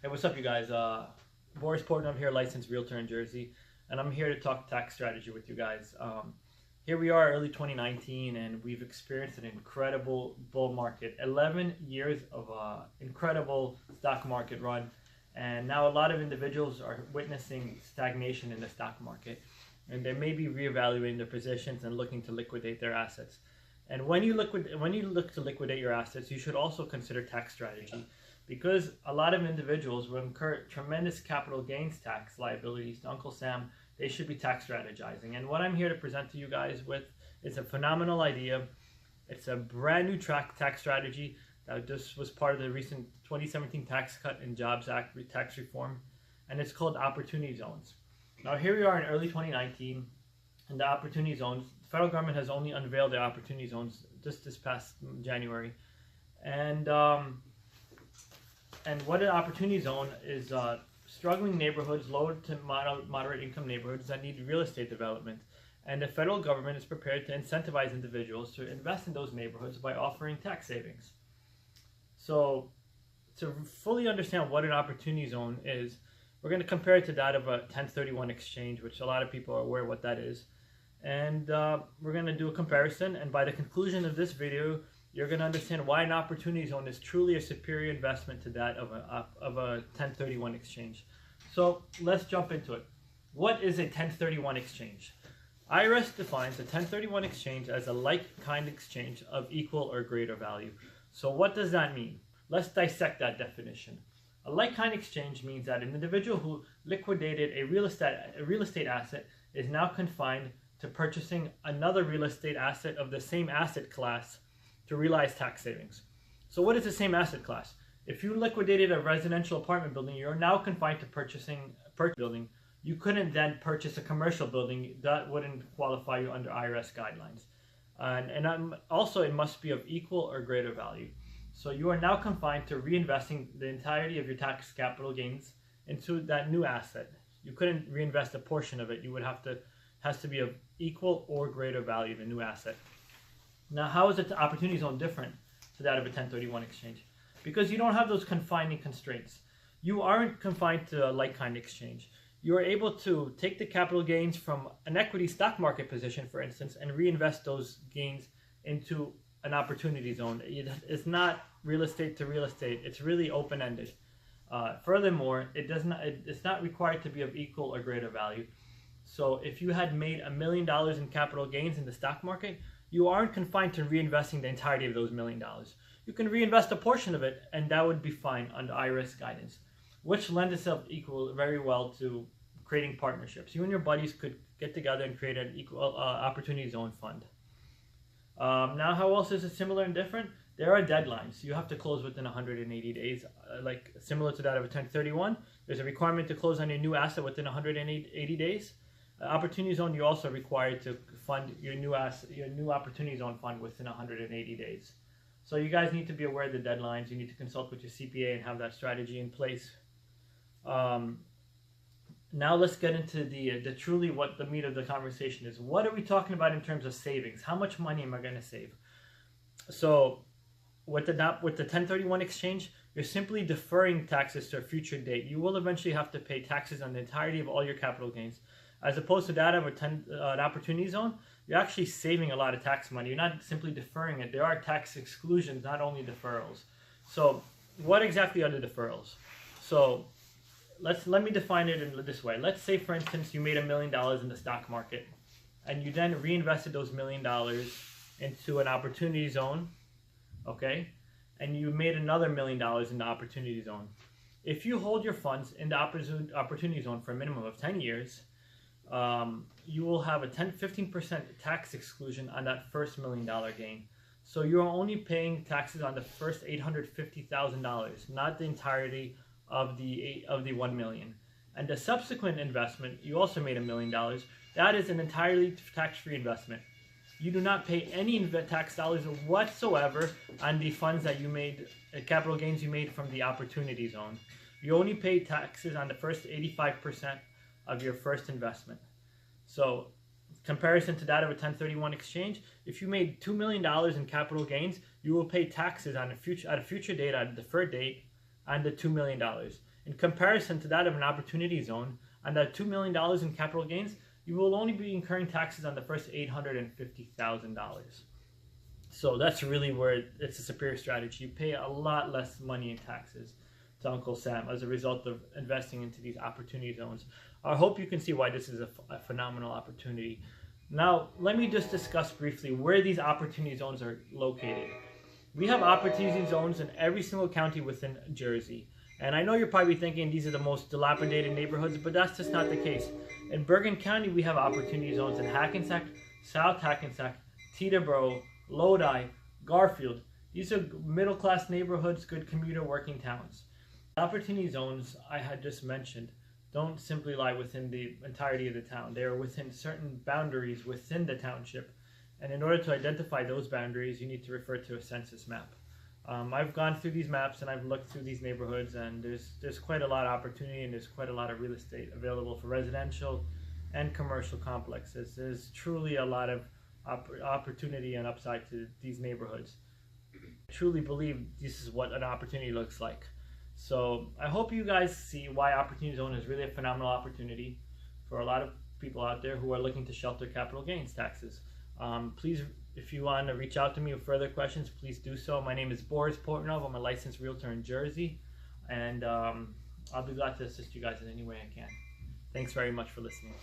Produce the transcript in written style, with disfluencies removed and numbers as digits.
Hey, what's up, you guys? Boris Portnov here, licensed realtor in Jersey, and I'm here to talk tax strategy with you guys. Here we are, early 2019, and we've experienced an incredible bull market. 11 years of incredible stock market run, and now a lot of individuals are witnessing stagnation in the stock market, and they may be reevaluating their positions and looking to liquidate their assets. And when you look to liquidate your assets, you should also consider tax strategy, because a lot of individuals will incur tremendous capital gains tax liabilities to Uncle Sam. They should be tax strategizing. And what I'm here to present to you guys with is a phenomenal idea. It's a brand new tax strategy that just was part of the recent 2017 Tax Cut and Jobs Act tax reform, and it's called Opportunity Zones. Now here we are in early 2019, and the Opportunity Zones, the federal government has only unveiled the Opportunity Zones just this past January. And what an opportunity zone is, struggling neighborhoods, low to moderate income neighborhoods that need real estate development. And the federal government is prepared to incentivize individuals to invest in those neighborhoods by offering tax savings. So to fully understand what an opportunity zone is, we're going to compare it to that of a 1031 exchange, which a lot of people are aware what that is. And we're going to do a comparison, and by the conclusion of this video, you're going to understand why an opportunity zone is truly a superior investment to that of a 1031 exchange. So let's jump into it. What is a 1031 exchange? IRS defines a 1031 exchange as a like-kind exchange of equal or greater value. So what does that mean? Let's dissect that definition. A like-kind exchange means that an individual who liquidated a real estate asset is now confined to purchasing another real estate asset of the same asset class to realize tax savings. So what is the same asset class? If you liquidated a residential apartment building, you're now confined to purchasing a building. You couldn't then purchase a commercial building. That wouldn't qualify you under IRS guidelines. Also, it must be of equal or greater value. So you are now confined to reinvesting the entirety of your tax capital gains into that new asset. You couldn't reinvest a portion of it. Has to be of equal or greater value, the new asset. Now, how is the opportunity zone different to that of a 1031 exchange? Because you don't have those confining constraints. You aren't confined to a like-kind exchange. You are able to take the capital gains from an equity stock market position, for instance, and reinvest those gains into an opportunity zone. It's not real estate to real estate. It's really open-ended. Furthermore, it's not required to be of equal or greater value. So if you had made $1 million in capital gains in the stock market, you aren't confined to reinvesting the entirety of those $1 million. You can reinvest a portion of it, and that would be fine under IRS guidance, which lends itself very well to creating partnerships. You and your buddies could get together and create an equal opportunity zone fund. Now, how else is it similar and different? There are deadlines. You have to close within 180 days, like similar to that of a 1031. There's a requirement to close on your new asset within 180 days. Opportunity zone, you're also required to fund your new opportunity zone fund within 180 days. So you guys need to be aware of the deadlines. You need to consult with your CPA and have that strategy in place. Now let's get into the truly what the meat of the conversation is. What are we talking about in terms of savings? How much money am I going to save? So with the 1031 exchange, you're simply deferring taxes to a future date. You will eventually have to pay taxes on the entirety of all your capital gains. As opposed to that of an opportunity zone, you're actually saving a lot of tax money. You're not simply deferring it. There are tax exclusions, not only deferrals. So what exactly are the deferrals? So let me define it in this way. Let's say, for instance, you made $1 million in the stock market, and you then reinvested those $1 million into an opportunity zone, okay? And you made another $1 million in the opportunity zone. If you hold your funds in the opportunity zone for a minimum of 10 years, you will have a 15% tax exclusion on that first $1 million gain. So you're only paying taxes on the first $850,000, not the entirety of the $1 million. And the subsequent investment, you also made $1 million. That is an entirely tax-free investment. You do not pay any tax dollars whatsoever on the funds that you made, capital gains you made from the opportunity zone. You only pay taxes on the first 85% of your first investment. So comparison to that of a 1031 exchange, if you made $2 million in capital gains, you will pay taxes on at a future date, at a deferred date, on the $2 million. In comparison to that of an opportunity zone, on that $2 million in capital gains, you will only be incurring taxes on the first $850,000. So that's really where it's a superior strategy. You pay a lot less money in taxes to Uncle Sam as a result of investing into these opportunity zones. I hope you can see why this is a phenomenal opportunity. Now, let me just discuss briefly where these opportunity zones are located. We have opportunity zones in every single county within Jersey. And I know you're probably thinking these are the most dilapidated neighborhoods, but that's just not the case. In Bergen County, we have opportunity zones in Hackensack, South Hackensack, Teterboro, Lodi, Garfield. These are middle-class neighborhoods, good commuter working towns. Opportunity zones I had just mentioned don't simply lie within the entirety of the town. They are within certain boundaries within the township. And in order to identify those boundaries, you need to refer to a census map. I've gone through these maps and I've looked through these neighborhoods, and there's quite a lot of opportunity and there's quite a lot of real estate available for residential and commercial complexes. There's truly a lot of opportunity and upside to these neighborhoods. I truly believe this is what an opportunity looks like. So I hope you guys see why Opportunity Zone is really a phenomenal opportunity for a lot of people out there who are looking to shelter capital gains taxes. Please, if you want to reach out to me with further questions, please do so. My name is Boris Portnov. I'm a licensed realtor in Jersey, and I'll be glad to assist you guys in any way I can. Thanks very much for listening.